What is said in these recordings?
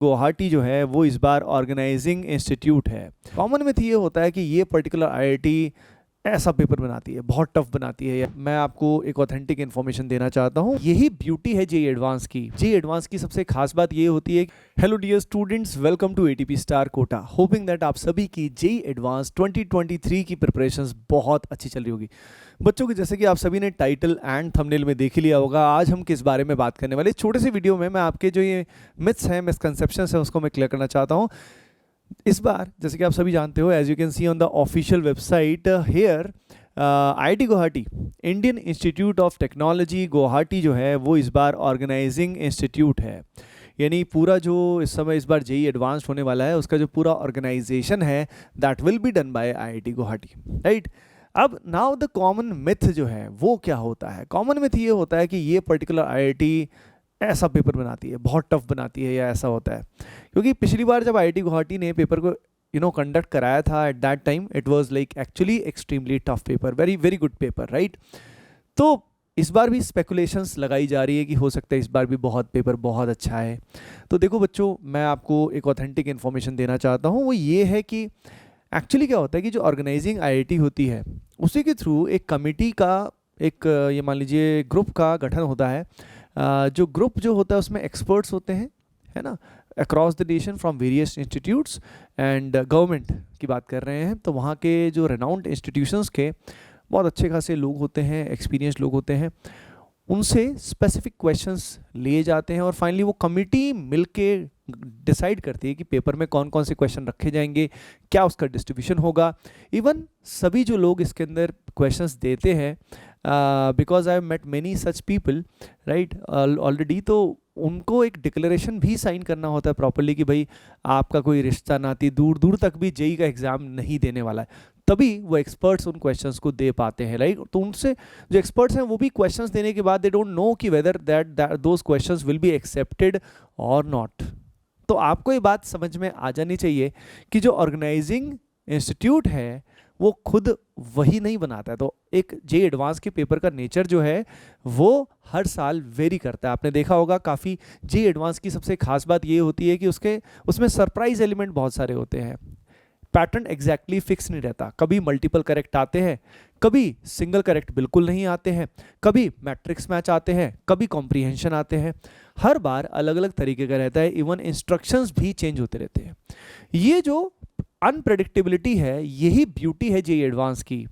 गुवाहाटी जो है वो इस बार ऑर्गेनाइजिंग इंस्टीट्यूट है। कॉमन मिथ ये होता है कि ये पर्टिकुलर आईआईटी ऐसा पेपर बनाती है, बहुत टफ बनाती है। मैं आपको एक ऑथेंटिक इन्फॉर्मेशन देना चाहता हूँ। यही ब्यूटी है जेईई एडवांस की। जेईई एडवांस की सबसे खास बात ये होती है, hello dear students, welcome to ATP star Kota. Hoping that आप सभी की जेईई एडवांस 2023 की प्रिपरेशंस बहुत अच्छी चल रही होगी। बच्चों की जैसे कि आप सभी ने टाइटल एंड थंबनेल में देख ही लिया होगा, आज हम किस बारे में बात करने वाले। छोटे से वीडियो में मैं आपके जो ये मिथ्स हैं, मिसकंसेप्शंस हैं, उसको मैं क्लियर करना चाहता हूँ। इस बार जैसे कि आप सभी जानते हो, as you can see on the official website here, IIT Guwahati, Indian institute of technology Guwahati जो है वो इस बार ऑर्गेनाइजिंग इंस्टीट्यूट है। यानी पूरा जो इस समय इस बार जेईई एडवांस होने वाला है, उसका जो पूरा ऑर्गेनाइजेशन है that will be done by IIT Guwahati, right. अब नाउ द कॉमन मिथ जो है वो क्या होता है? कॉमन मिथ ये होता है कि ये पर्टिकुलर आईआईटी ऐसा पेपर बनाती है, बहुत टफ बनाती है, या ऐसा होता है। क्योंकि पिछली बार जब आईआईटी गुवाहाटी ने पेपर को कंडक्ट कराया था, at that time it was like actually extremely tough paper, very very good paper, right. तो इस बार भी स्पेकुलेशंस लगाई जा रही है कि हो सकता है इस बार भी पेपर बहुत अच्छा है। तो देखो बच्चों, मैं आपको एक ऑथेंटिक इन्फॉर्मेशन देना चाहता हूँ। वो ये है कि एक्चुअली क्या होता है कि जो ऑर्गेनाइजिंग आईआईटी होती है, उसी के थ्रू एक कमिटी का, एक ये मान लीजिए ग्रुप का गठन होता है। जो ग्रुप जो होता है उसमें एक्सपर्ट्स होते हैं, है ना, across the nation from various institutes and government की बात कर रहे हैं। तो वहाँ के जो रेनाउंड इंस्टीट्यूशंस के बहुत अच्छे खासे लोग होते हैं, एक्सपीरियंस लोग होते हैं, उनसे स्पेसिफिक क्वेश्चंस लिए जाते हैं और फाइनली वो कमिटी मिलके डिसाइड करती है कि पेपर में कौन कौन से क्वेश्चन रखे जाएंगे, क्या उसका डिस्ट्रीब्यूशन होगा। इवन सभी जो लोग इसके अंदर क्वेश्चंस देते हैं, because I have met many such people, right, already, तो उनको एक डिक्लेरेशन भी साइन करना होता है प्रॉपरली कि भाई आपका कोई रिश्ता नाती दूर दूर तक भी जेईई का एग्ज़ाम नहीं देने वाला है, तभी वो एक्सपर्ट्स उन क्वेश्चंस को दे पाते हैं, राइट। तो उनसे जो एक्सपर्ट्स हैं वो भी क्वेश्चंस देने के बाद दे डोंट नो कि whether that those questions will be accepted और नॉट। तो आपको ये बात समझ में आ जानी चाहिए कि जो ऑर्गेनाइजिंग इंस्टीट्यूट है वो खुद वही नहीं बनाता है। तो एक जेईई एडवांस के पेपर का नेचर जो है वो हर साल वेरी करता है। आपने देखा होगा काफ़ी जेईई एडवांस की सबसे खास बात ये होती है कि उसमें सरप्राइज एलिमेंट बहुत सारे होते हैं। पैटर्न एग्जैक्टली फिक्स नहीं रहता, कभी मल्टीपल करेक्ट आते हैं, कभी सिंगल करेक्ट बिल्कुल नहीं आते हैं, कभी मैट्रिक्स मैच आते हैं, कभी कॉम्प्रीहेंशन आते हैं। हर बार अलग अलग तरीके का रहता है, इवन इंस्ट्रक्शंस भी चेंज होते रहते हैं। ये जो अनप्रेडिक्टेबिलिटी है, यही ब्यूटी है जेईई एडवांस की,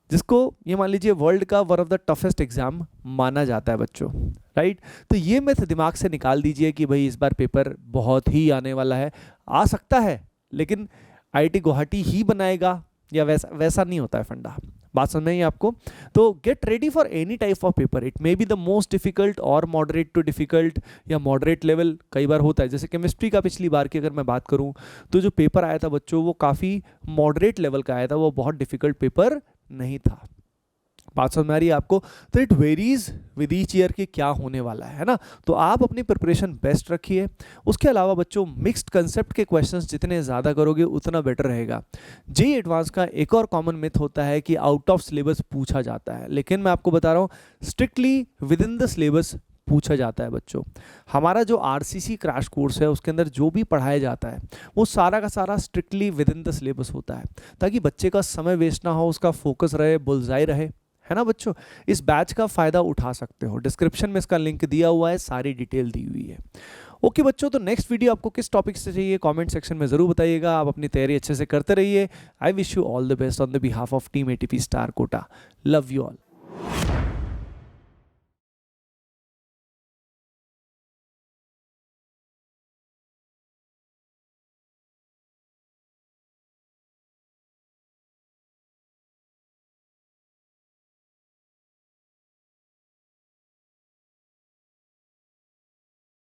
जिसको ये मान लीजिए वर्ल्ड का one of the toughest exam माना जाता है बच्चों, राइट। तो ये मिथ दिमाग से निकाल दीजिए कि भाई इस बार पेपर बहुत ही आने वाला है। आ सकता है, लेकिन आईआईटी गुवाहाटी ही बनाएगा या वैसा नहीं होता है फंडा। बात समझ में आई आपको? तो get ready for any type of paper, it may be the most difficult और मॉडरेट टू डिफिकल्ट, या मॉडरेट लेवल कई बार होता है। जैसे केमिस्ट्री का पिछली बार की अगर मैं बात करूं, तो जो पेपर आया था बच्चों वो काफ़ी मॉडरेट लेवल का आया था, वो बहुत डिफिकल्ट पेपर नहीं था। बात समझ में आ रही है आपको? तो it varies with each year कि क्या होने वाला है ना। तो आप अपनी प्रिपरेशन बेस्ट रखिए। उसके अलावा बच्चों, मिक्स्ड कंसेप्ट के क्वेश्चंस जितने ज़्यादा करोगे उतना बेटर रहेगा। जेईई एडवांस का एक और कॉमन मिथ होता है कि आउट ऑफ सिलेबस पूछा जाता है, लेकिन मैं आपको बता रहा हूँ strictly with in the syllabus पूछा जाता है बच्चों। हमारा जो आरसीसी क्रैश कोर्स है उसके अंदर जो भी पढ़ाया जाता है वो सारा का सारा strictly with in the syllabus होता है, ताकि बच्चे का समय वेस्ट ना हो, उसका फोकस रहे, बुलजाई रहे, है ना बच्चों। इस बैच का फ़ायदा उठा सकते हो, डिस्क्रिप्शन में इसका लिंक दिया हुआ है, सारी डिटेल दी हुई है। ओके बच्चों, तो नेक्स्ट वीडियो आपको किस टॉपिक से चाहिए कमेंट सेक्शन में ज़रूर बताइएगा। आप अपनी तैयारी अच्छे से करते रहिए। I wish you all the best on the behalf of team ATP star Kota. Love you all.